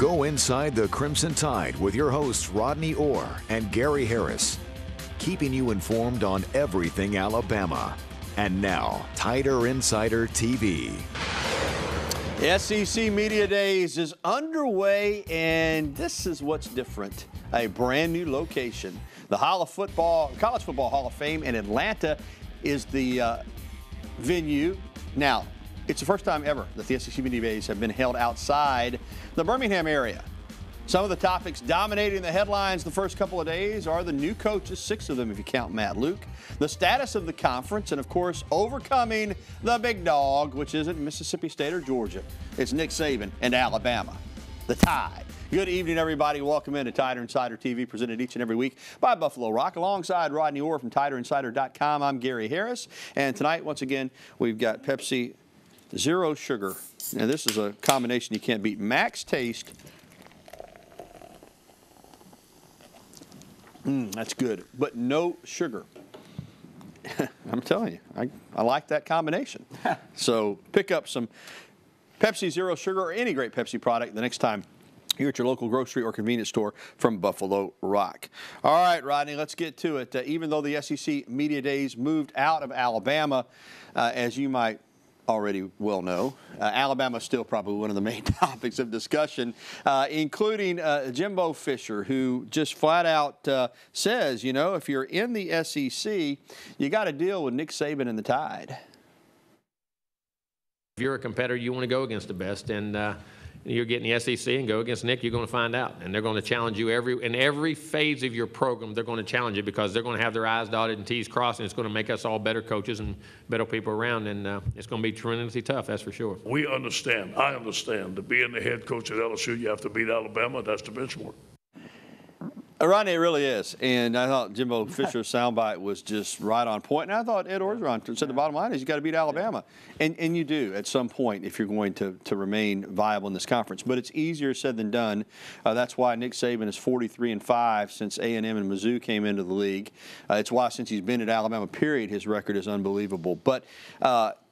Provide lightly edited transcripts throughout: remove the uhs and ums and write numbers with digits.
Go inside the Crimson Tide with your hosts Rodney Orr and Gary Harris, keeping you informed on everything Alabama. And now, Tider Insider TV. SEC Media Days is underway, and this is what's different. A brand new location. The College Football Hall of Fame in Atlanta is the venue. Now, it's the first time ever that the SEC Media Days have been held outside the Birmingham area. Some of the topics dominating the headlines the first couple of days are the new coaches, 6 of them if you count Matt Luke, the status of the conference, and of course, overcoming the big dog, which isn't Mississippi State or Georgia. It's Nick Saban and Alabama, the Tide. Good evening, everybody. Welcome into Tider Insider TV, presented each and every week by Buffalo Rock. Alongside Rodney Orr from TiderInsider.com, I'm Gary Harris. And tonight, once again, we've got Pepsi Zero Sugar. Now, this is a combination you can't beat. Max Taste. That's good, but no sugar. I'm telling you, I like that combination. So pick up some Pepsi Zero Sugar or any great Pepsi product the next time you're at your local grocery or convenience store from Buffalo Rock. All right, Rodney, let's get to it. Even though the SEC Media Days moved out of Alabama, as you might already well know, Alabama is still probably one of the main topics of discussion, including Jimbo Fisher, who just flat out says, you know, if you're in the SEC, you got to deal with Nick Saban and the Tide. If you're a competitor, you want to go against the best, and you're getting the SEC and go against Nick, you're going to find out. And they're going to challenge you in every phase of your program. They're going to challenge you because they're going to have their I's dotted and T's crossed, and it's going to make us all better coaches and better people around. And it's going to be tremendously tough, that's for sure. We understand. I understand that being the head coach at LSU, you have to beat Alabama. That's the benchmark. Rodney, it really is. And I thought Jimbo Fisher's soundbite was just right on point. And I thought Ed Orgeron said the bottom line is you got to beat Alabama. And you do at some point if you're going to remain viable in this conference. But it's easier said than done. That's why Nick Saban is 43-5 since A&M and Mizzou came into the league. It's why since he's been at Alabama, period, his record is unbelievable. But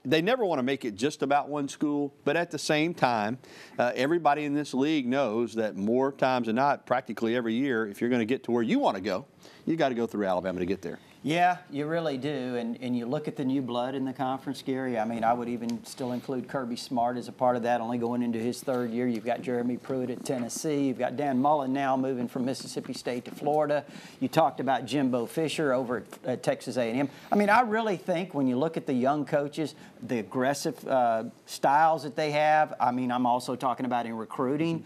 they never want to make it just about one school, but at the same time, everybody in this league knows that more times than not, practically every year, if you're going to get to where you want to go, you got to go through Alabama to get there. Yeah, you really do. And you look at the new blood in the conference, Gary. I mean, I would even still include Kirby Smart as a part of that, only going into his 3rd year. You've got Jeremy Pruitt at Tennessee. You've got Dan Mullen now moving from Mississippi State to Florida. You talked about Jimbo Fisher over at Texas A&M. I mean, I really think when you look at the young coaches, the aggressive styles that they have, I mean, I'm also talking about in recruiting.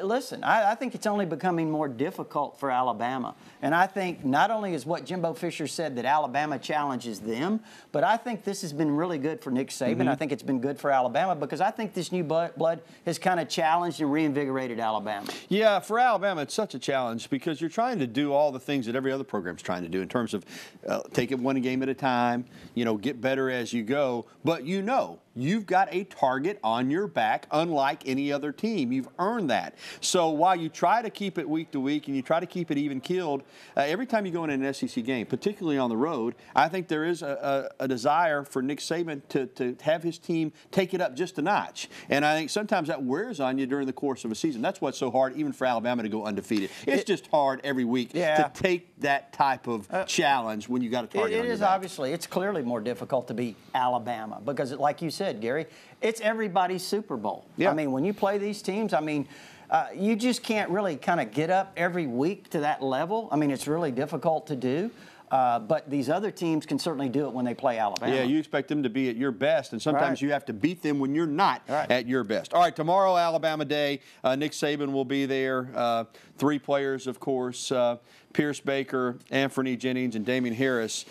Listen, I think it's only becoming more difficult for Alabama. And I think not only is what Jimbo Fisher said that Alabama challenges them, but I think this has been really good for Nick Saban. I think it's been good for Alabama because I think this new blood has kind of challenged and reinvigorated Alabama. Yeah, for Alabama, it's such a challenge because you're trying to do all the things that every other program's trying to do in terms of take it one game at a time, you know, get better as you go. But you know, you've got a target on your back, unlike any other team. You've earned that. So while you try to keep it week to week and you try to keep it even-keeled, every time you go in an SEC game, particularly on the road, I think there is a desire for Nick Saban to have his team take it up just a notch. And I think sometimes that wears on you during the course of a season. That's what's so hard, even for Alabama to go undefeated. It's just hard every week to take that type of challenge when you got a target on your back. Obviously, it's clearly more difficult to beat Alabama because, like you said, Gary, it's everybody's Super Bowl. Yeah. I mean, when you play these teams, I mean, you just can't really kind of get up every week to that level. I mean, it's really difficult to do. But these other teams can certainly do it when they play Alabama. Yeah, you expect them to be at your best, and sometimes you have to beat them when you're not at your best. All right, tomorrow, Alabama Day. Nick Saban will be there. 3 players, of course, Pierce Baker, Anthony Jennings, and Damian Harris.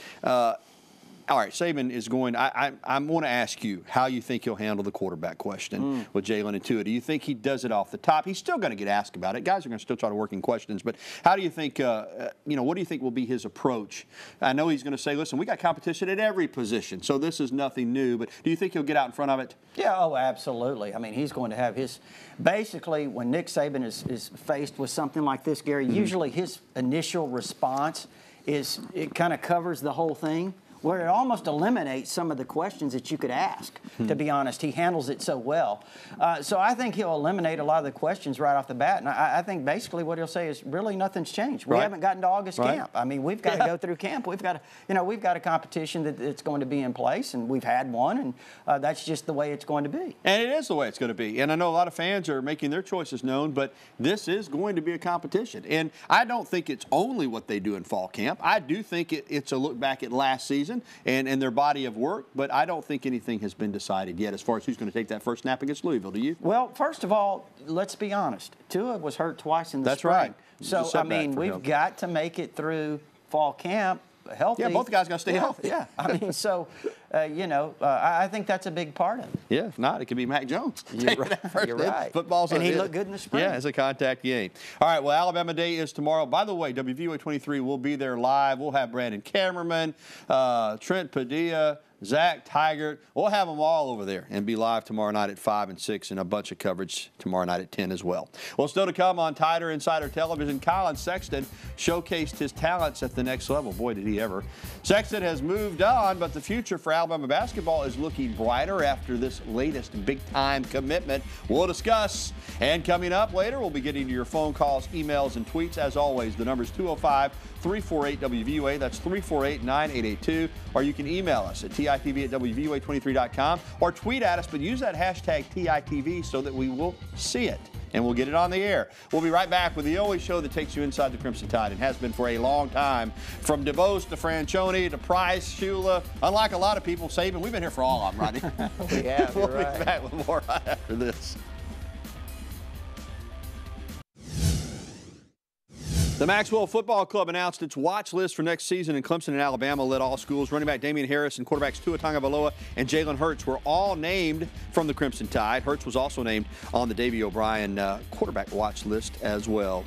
All right, Saban is going. I'm going to ask you how you think he'll handle the quarterback question with Jalen and Tua. Do you think he does it off the top? He's still going to get asked about it. Guys are going to still try to work in questions. But how do you think? What do you think will be his approach? I know he's going to say, "Listen, we got competition at every position, so this is nothing new." But do you think he'll get out in front of it? Yeah, oh, absolutely. I mean, he's going to have his. Basically, when Nick Saban is faced with something like this, Gary, usually his initial response is it kind of covers the whole thing. where it almost eliminates some of the questions that you could ask, to be honest. He handles it so well. So I think he'll eliminate a lot of the questions right off the bat. And I think basically what he'll say is really nothing's changed. We haven't gotten to August camp. I mean, we've got to go through camp. We've got to, we've got a competition that's going to be in place, and we've had one, and that's just the way it's going to be. And it is the way it's going to be. And I know a lot of fans are making their choices known, but this is going to be a competition. And I don't think it's only what they do in fall camp. I do think it's a look back at last season and their body of work, but I don't think anything has been decided yet as far as who's going to take that first snap against Louisville. Do you? Well, first of all, let's be honest. Tua was hurt twice in the spring. That's right. So, I mean, we've got to make it through fall camp healthy. Yeah, both guys got to stay healthy. Yeah. I mean, so, I think that's a big part of it. Yeah, if not, it could be Mac Jones. You're right. You're right. Football's and he looked good in the spring. Yeah, it's a contact game. All right, well, Alabama Day is tomorrow. By the way, WVUA 23 will be there live. We'll have Brandon Cameraman, Trent Padilla, Zach Tigert. We'll have them all over there and be live tomorrow night at 5 and 6 and a bunch of coverage tomorrow night at 10 as well. Well, still to come on Tider Insider Television, Colin Sexton showcased his talents at the next level. Boy, did he ever. Sexton has moved on, but the future for Alabama basketball is looking brighter after this latest big-time commitment. We'll discuss. And coming up later, we'll be getting to your phone calls, emails, and tweets. As always, the number is 205-348-WVUA. That's 348-9882. Or you can email us at TITV@WVUA23.com or tweet at us, but use that hashtag TITV so that we will see it and we'll get it on the air. We'll be right back with the only show that takes you inside the Crimson Tide and has been for a long time. From DeBose to Franchione to Price, Shula, unlike a lot of people, Saban, we've been here for all of them, Rodney. We have, We'll right. be back with more right after this. The Maxwell Football Club announced its watch list for next season, and Clemson and Alabama led all schools. Running back Damian Harris and quarterbacks Tua Tagovailoa and Jalen Hurts were all named from the Crimson Tide. Hurts was also named on the Davey O'Brien quarterback watch list as well.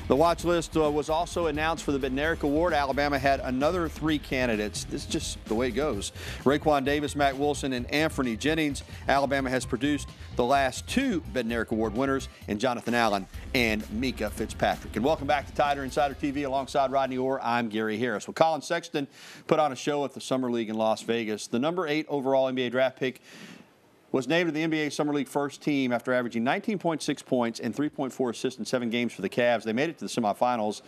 The watch list was also announced for the Bednarik Award. Alabama had another 3 candidates. This is just the way it goes. Raekwon Davis, Matt Wilson, and Anthony Jennings. Alabama has produced the last 2 Bednarik Award winners in Jonathan Allen and Mika Fitzpatrick. And welcome back to Tider Insider TV alongside Rodney Orr. I'm Gary Harris. Well, Colin Sexton put on a show at the Summer League in Las Vegas. The number 8 overall NBA draft pick was named to the NBA Summer League first team after averaging 19.6 points and 3.4 assists in 7 games for the Cavs. They made it to the semifinals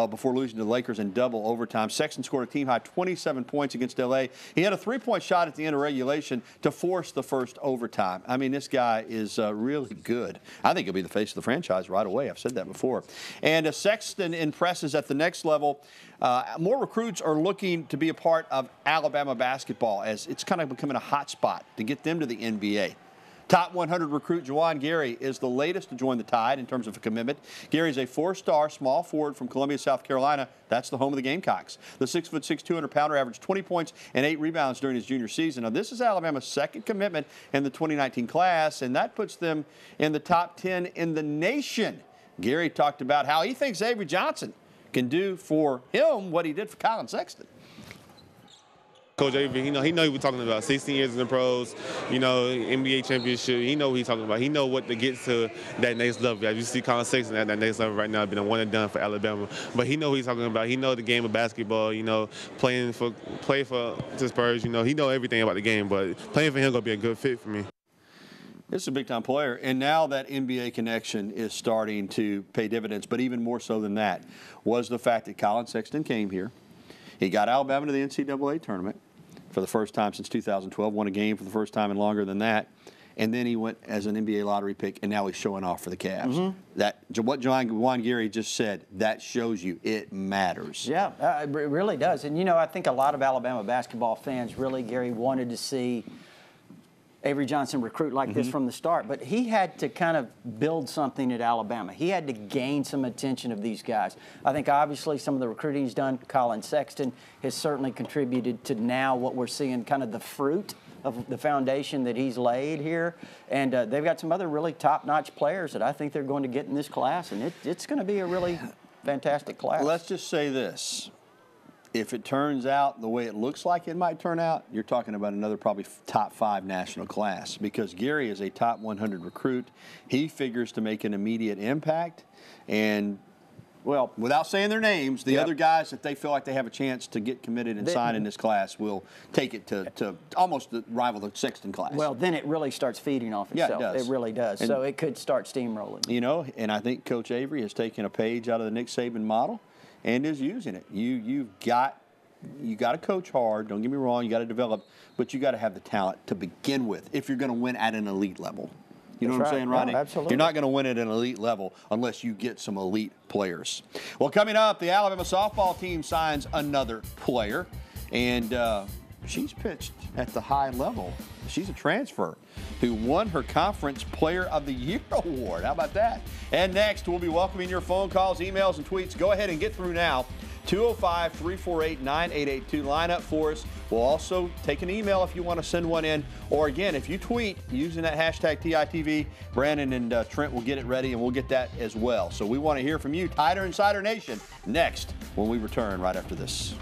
before losing to the Lakers in double overtime. Sexton scored a team-high 27 points against L.A. He had a 3-point shot at the end of regulation to force the first overtime. I mean, this guy is really good. I think he'll be the face of the franchise right away. I've said that before. And as Sexton impresses at the next level, more recruits are looking to be a part of Alabama basketball as it's kind of becoming a hot spot to get them to the NBA. Top 100 recruit Juwan Gary is the latest to join the Tide in terms of a commitment. Gary's a 4-star small forward from Columbia, South Carolina. That's the home of the Gamecocks. The 6'6", 200-pounder averaged 20 points and 8 rebounds during his junior season. Now, this is Alabama's second commitment in the 2019 class, and that puts them in the top 10 in the nation. Gary talked about how he thinks Avery Johnson can do for him what he did for Colin Sexton. Coach Avery, he know he was talking about 16 years in the pros, NBA championship. He know what he's talking about. He know what to get to that next level. As you see Colin Sexton at that next level right now, been a one and done for Alabama. But he know what he's talking about. He know the game of basketball. Play for the Spurs. He know everything about the game. But playing for him gonna be a good fit for me. This is a big-time player, and now that NBA connection is starting to pay dividends. But even more so than that was the fact that Colin Sexton came here. He got Alabama to the NCAA tournament for the first time since 2012, won a game for the first time in longer than that, and then he went as an NBA lottery pick, and now he's showing off for the Cavs. Mm-hmm. What Juwan Gary just said, that shows you it matters. Yeah, it really does. And, I think a lot of Alabama basketball fans really, Gary, wanted to see Avery Johnson recruit like this from the start, but he had to kind of build something at Alabama. He had to gain some attention of these guys. I think obviously some of the recruiting he's done, Colin Sexton, has certainly contributed to now what we're seeing, kind of the fruit of the foundation that he's laid here. And they've got some other really top-notch players that I think they're going to get in this class, and it's going to be a really fantastic class. Let's just say this. If it turns out the way it looks like it might turn out, you're talking about another probably top 5 national class, because Gary is a top 100 recruit. He figures to make an immediate impact, and Well, without saying their names, the Yep. other guys, if they feel like they have a chance to get committed and sign in this class, will take it to almost rival the Sexton class. well, then it really starts feeding off Yeah, it itself. does. It really does. And- So it could start steamrolling. You know, and I think Coach Avery has taken a page out of the Nick Saban model and is using it. You got to coach hard. Don't get me wrong. You got to develop, but you got to have the talent to begin with if you're going to win at an elite level. You know That's what I'm right. saying, Rodney? No, absolutely. You're not going to win at an elite level unless you get some elite players. Well, coming up, the Alabama softball team signs another player, and she's pitched at the high level. She's a transfer who won her Conference Player of the Year award. How about that? And next, we'll be welcoming your phone calls, emails, and tweets. Go ahead and get through now. 205-348-9882. Line up for us. We'll also take an email if you want to send one in. Or again, if you tweet using that hashtag TITV, Brandon and Trent will get it ready and we'll get that as well. So we want to hear from you, Tider Insider Nation, next when we return right after this.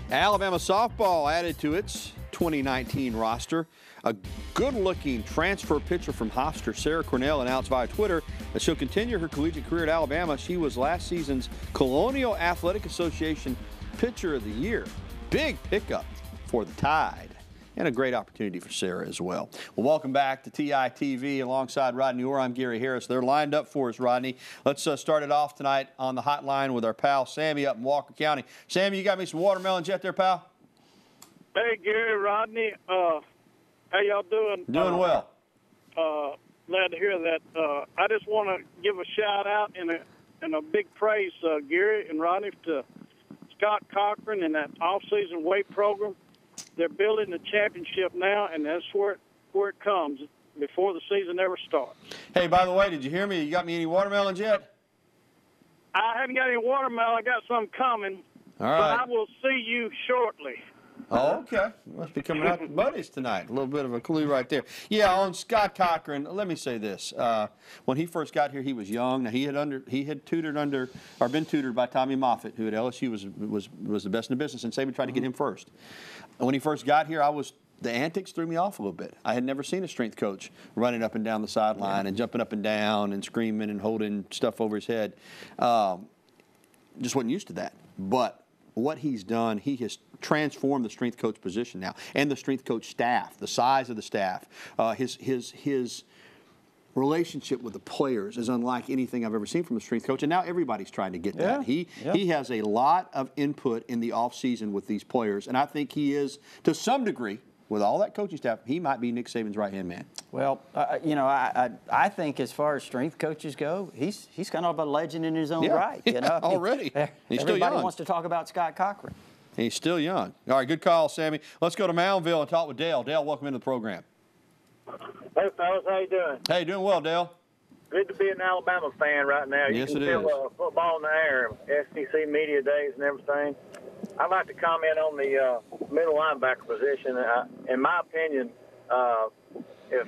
Alabama softball added to its 2019 roster. A good-looking transfer pitcher from Hofstra, Sarah Cornell, announced via Twitter that she'll continue her collegiate career at Alabama. She was last season's Colonial Athletic Association Pitcher of the Year. Big pickup for the Tide. And a great opportunity for Sarah as well. Well, welcome back to TITV alongside Rodney Orr. I'm Gary Harris. They're lined up for us, Rodney. Let's start it off tonight on the hotline with our pal Sammy up in Walker County. Sammy, you got me some watermelons yet there, pal? Hey, Gary, Rodney. How y'all doing? Doing well. Glad to hear that. I just want to give a shout out and a big praise, Gary and Rodney, to Scott Cochran and that off-season weight program. They're building the championship now, and that's where it comes before the season ever starts. Hey, by the way, did you hear me? You got me any watermelons yet? I haven't got any watermelon. I got some coming. All right. But I will see you shortly. Oh, okay. Must be coming out to buddies tonight. A little bit of a clue right there. Yeah, on Scott Cochran, let me say this. When he first got here, he was young. Now, he had been tutored by Tommy Moffitt, who at LSU was the best in the business, and Saban tried to get him first. And when he first got here, the antics threw me off a little bit. I had never seen a strength coach running up and down the sideline and jumping up and down and screaming and holding stuff over his head. Just wasn't used to that. But what he's done, he has transformed the strength coach position now, and the strength coach staff, the size of the staff, his relationship with the players is unlike anything I've ever seen from a strength coach, and now everybody's trying to get that. He has a lot of input in the offseason with these players, and I think he is, to some degree, with all that coaching staff, he might be Nick Saban's right-hand man. Well, I think as far as strength coaches go, he's kind of a legend in his own right. You know, already. He's still everybody young. wants to talk about Scott Cochran. He's still young. All right, good call, Sammy. Let's go to Moundville and talk with Dale. Dale, welcome into the program. Hey, fellas, how you doing? Hey, doing well, Dale. Good to be an Alabama fan right now. Yes, you can it feel is. Football in the air, SEC media days and everything. I'd like to comment on the middle linebacker position. In my opinion, if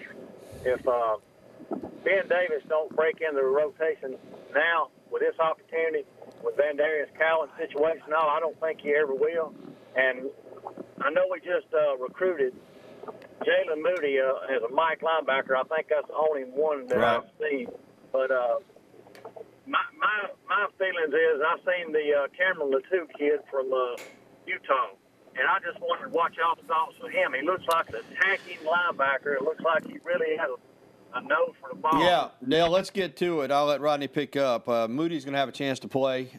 Ben Davis don't break into the rotation now with this opportunity, with Van Darius Cowan's situation, no, I don't think he ever will. And I know we just recruited Jalen Moody as a Mike linebacker. I think that's the only one that I've seen. But my feelings is I seen the Cameron Latou kid from Utah, and I just wondered what y'all thoughts of him. He looks like an attacking linebacker. It looks like he really has a nose for the ball. Yeah, Dale, let's get to it. I'll let Rodney pick up. Moody's going to have a chance to play.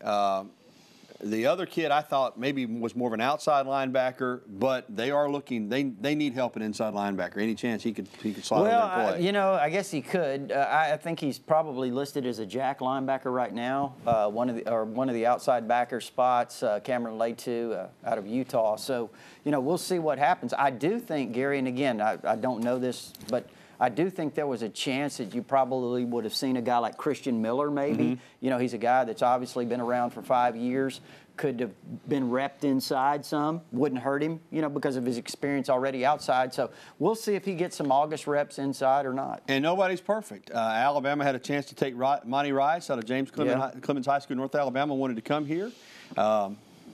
The other kid I thought maybe was more of an outside linebacker, but they are looking. They need help at inside linebacker. Any chance he could slide over there and play? I guess he could. I think he's probably listed as a jack linebacker right now. One of the outside backer spots. Cameron Latou out of Utah. So we'll see what happens. I do think, Gary, and again I don't know this, but I do think there was a chance that you probably would have seen a guy like Christian Miller maybe. Mm-hmm. He's a guy that's obviously been around for 5 years, could have been repped inside some, wouldn't hurt him, because of his experience already outside. So we'll see if he gets some August reps inside or not. And nobody's perfect. Alabama had a chance to take Monty Rice out of James Clemens High School, North Alabama, wanted to come here.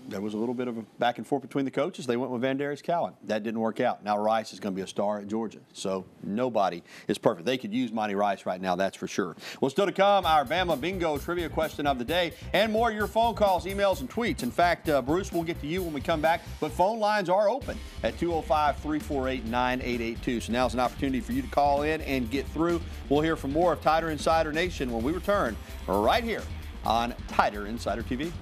there was a little bit of a back and forth between the coaches. They went with Vandarius Cowan. That didn't work out. Now Rice is going to be a star at Georgia. So nobody is perfect. They could use Monty Rice right now, that's for sure. Well, still to come, our Bama Bingo trivia question of the day and more your phone calls, emails, and tweets. In fact, Bruce, we'll get to you when we come back. But phone lines are open at 205-348-9882. So now's an opportunity for you to call in and get through. We'll hear from more of Tider Insider Nation when we return right here on Tider Insider TV.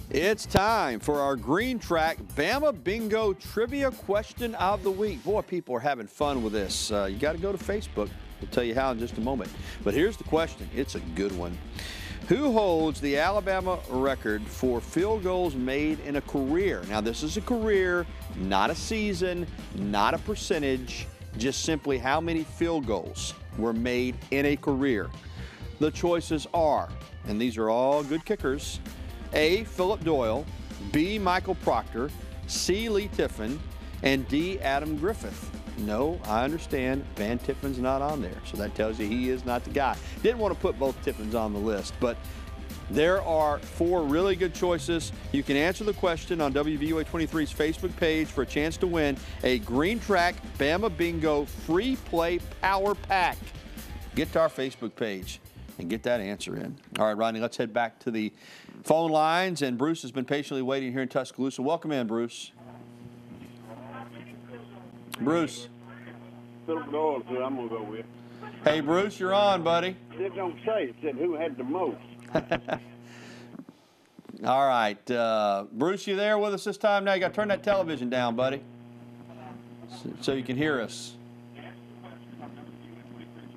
It's time for our Green Track Bama Bingo Trivia Question of the Week. Boy, people are having fun with this. You got to go to Facebook. We'll tell you how in just a moment. But here's the question. It's a good one. Who holds the Alabama record for field goals made in a career? Now, this is a career, not a season, not a percentage, just simply how many field goals were made in a career. The choices are, and these are all good kickers, A, Philip Doyle, B, Michael Proctor, C, Lee Tiffin, and D, Adam Griffith. No, I understand Van Tiffin's not on there, so that tells you he is not the guy. Didn't want to put both Tiffins on the list, but there are 4 really good choices. You can answer the question on WVUA 23's Facebook page for a chance to win a Green Track Bama Bingo free play power pack. Get to our Facebook page and get that answer in. All right, Rodney, let's head back to the phone lines, and Bruce has been patiently waiting here in Tuscaloosa. Welcome in, Bruce. Bruce. Philip Doyle, I'm going to go with. Hey, Bruce, you're on, buddy. It don't say. It said who had the most. All right. Bruce, you there with us this time? Now you got to turn that television down, buddy, so you can hear us.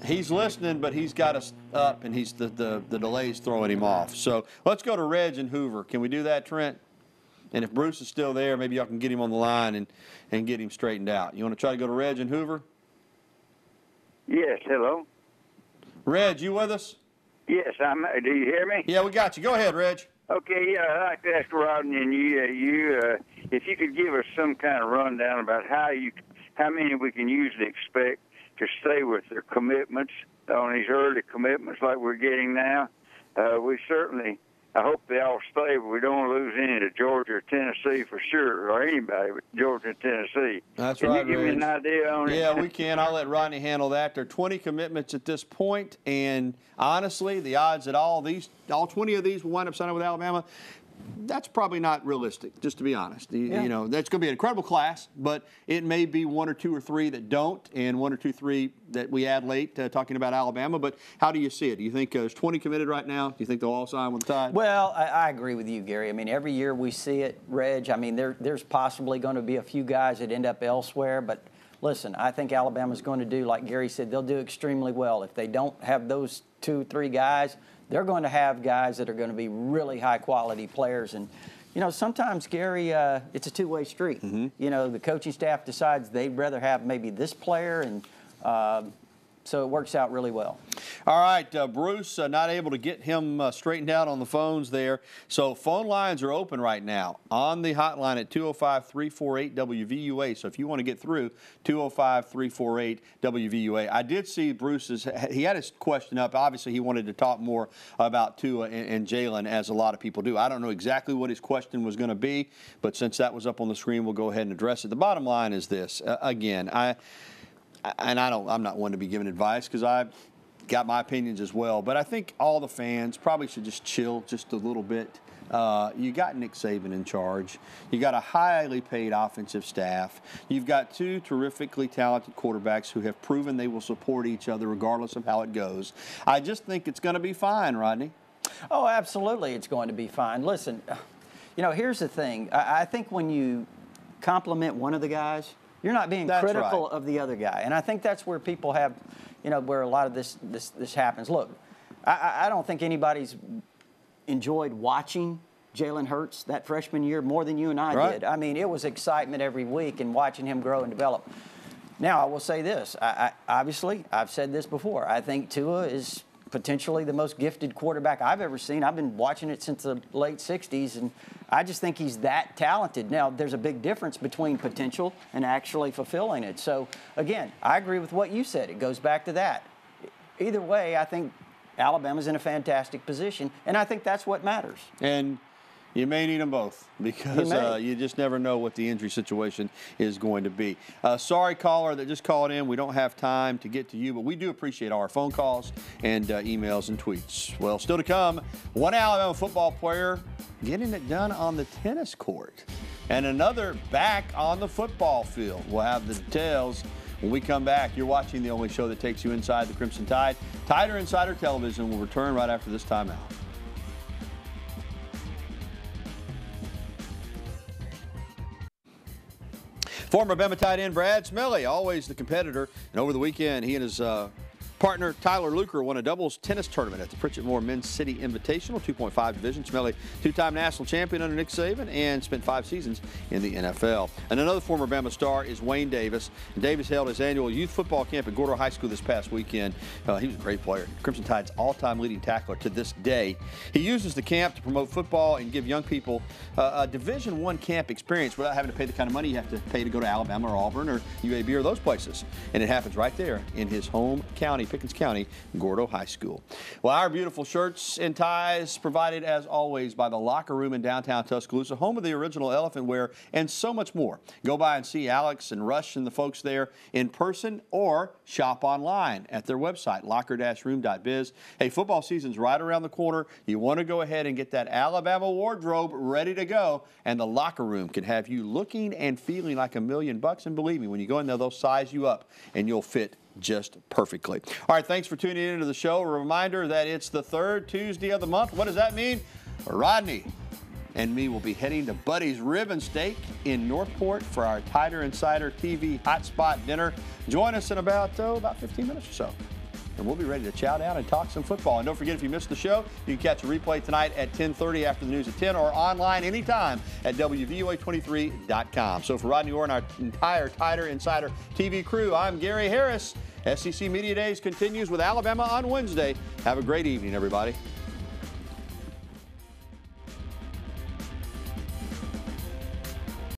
He's listening, but he's got us up, and he's the delay's throwing him off. So let's go to Reg and Hoover. Can we do that, Trent? And if Bruce is still there, maybe y'all can get him on the line and get him straightened out. You want to try to go to Reg and Hoover? Yes, hello. Reg, you with us? Yes, do you hear me? Yeah, we got you. Go ahead, Reg. Okay, yeah, I'd like to ask Rodney and you if you could give us some kind of rundown about how many we can usually expect to stay with their commitments on these early commitments like we're getting now. We certainly, I hope they all stay, but we don't want to lose any to Georgia or Tennessee for sure, or anybody but Georgia and Tennessee. That's right, right, Can you give me an idea on it? Yeah, we can. I'll let Rodney handle that. There are 20 commitments at this point, and honestly, the odds that all 20 of these will wind up signing with Alabama, that's probably not realistic, just to be honest. You know, that's going to be an incredible class, but it may be 1 or 2 or 3 that don't, and 1 or 2, 3 that we add late, talking about Alabama. But how do you see it? Do you think there's 20 committed right now? Do you think they'll all sign with the Tide? Well, I agree with you, Gary. I mean, every year we see it, Reg. I mean, there's possibly going to be a few guys that end up elsewhere, but listen, I think Alabama's going to do, like Gary said, they'll do extremely well. If they don't have those 2, 3 guys, they're going to have guys that are going to be really high-quality players. And, you know, sometimes, Gary, it's a two-way street. Mm-hmm. You know, the coaching staff decides they'd rather have maybe this player, and so it works out really well. All right, Bruce, not able to get him straightened out on the phones there. So phone lines are open right now on the hotline at 205-348-WVUA. So if you want to get through, 205-348-WVUA. I did see Bruce's, he had his question up. Obviously, he wanted to talk more about Tua and Jalen, as a lot of people do. I don't know exactly what his question was going to be, but since that was up on the screen, we'll go ahead and address it. The bottom line is this. Again, I'm not one to be giving advice because I've got my opinions as well, but I think all the fans probably should just chill just a little bit. You got Nick Saban in charge. You got a highly paid offensive staff. You've got 2 terrifically talented quarterbacks who have proven they will support each other regardless of how it goes. I just think it's going to be fine, Rodney. Oh, absolutely it's going to be fine. Listen, you know, here's the thing. I think when you compliment one of the guys, you're not being critical of the other guy. And I think that's where people have, you know, where a lot of this happens. Look, I don't think anybody's enjoyed watching Jalen Hurts that freshman year more than you and I did. I mean, it was excitement every week and watching him grow and develop. Now, I will say this. Obviously, I've said this before. I think Tua is potentially the most gifted quarterback I've ever seen. I've been watching it since the late 60s, and I just think he's that talented. Now, there's a big difference between potential and actually fulfilling it. So, again, I agree with what you said. It goes back to that. Either way, I think Alabama's in a fantastic position, and I think that's what matters. And you may need them both because you just never know what the injury situation is going to be. Sorry, caller that just called in. We don't have time to get to you, but we do appreciate all our phone calls and emails and tweets. Well, still to come, one Alabama football player getting it done on the tennis court and another back on the football field. We'll have the details when we come back. You're watching the only show that takes you inside the Crimson Tide. Tider Insider Television will return right after this timeout. Former Bama tight end Brad Smelly, always the competitor. And over the weekend, he and his partner Tyler Luker won a doubles tennis tournament at the Pritchett Moore Men's City Invitational, 2.5 division. Smelly, two-time national champion under Nick Saban and spent 5 seasons in the NFL. And another former Bama star is Wayne Davis. And Davis held his annual youth football camp at Gordo High School this past weekend. He was a great player, Crimson Tide's all-time leading tackler to this day. He uses the camp to promote football and give young people a Division I camp experience without having to pay the kind of money you have to pay to go to Alabama or Auburn or UAB or those places. And it happens right there in his home county, Pickens County, Gordo High School. Well, our beautiful shirts and ties provided as always by the Locker Room in downtown Tuscaloosa, home of the original elephant wear and so much more. Go by and see Alex and Rush and the folks there in person or shop online at their website, locker-room.biz. Hey, football season's right around the corner. You want to go ahead and get that Alabama wardrobe ready to go, and the Locker Room can have you looking and feeling like $1 million. And believe me, when you go in there, they'll size you up and you'll fit just perfectly. All right, thanks for tuning into the show. A reminder that it's the 3rd Tuesday of the month. What does that mean? Rodney and me will be heading to Buddy's Rib and Steak in Northport for our Tider Insider TV Hotspot dinner. Join us in about 15 minutes or so, and we'll be ready to chow down and talk some football. And don't forget, if you missed the show, you can catch a replay tonight at 10:30 after the news at 10 or online anytime at WVOA23.com. So for Rodney Orr and our entire Tider Insider TV crew, I'm Gary Harris. SEC Media Days continues with Alabama on Wednesday. Have a great evening, everybody.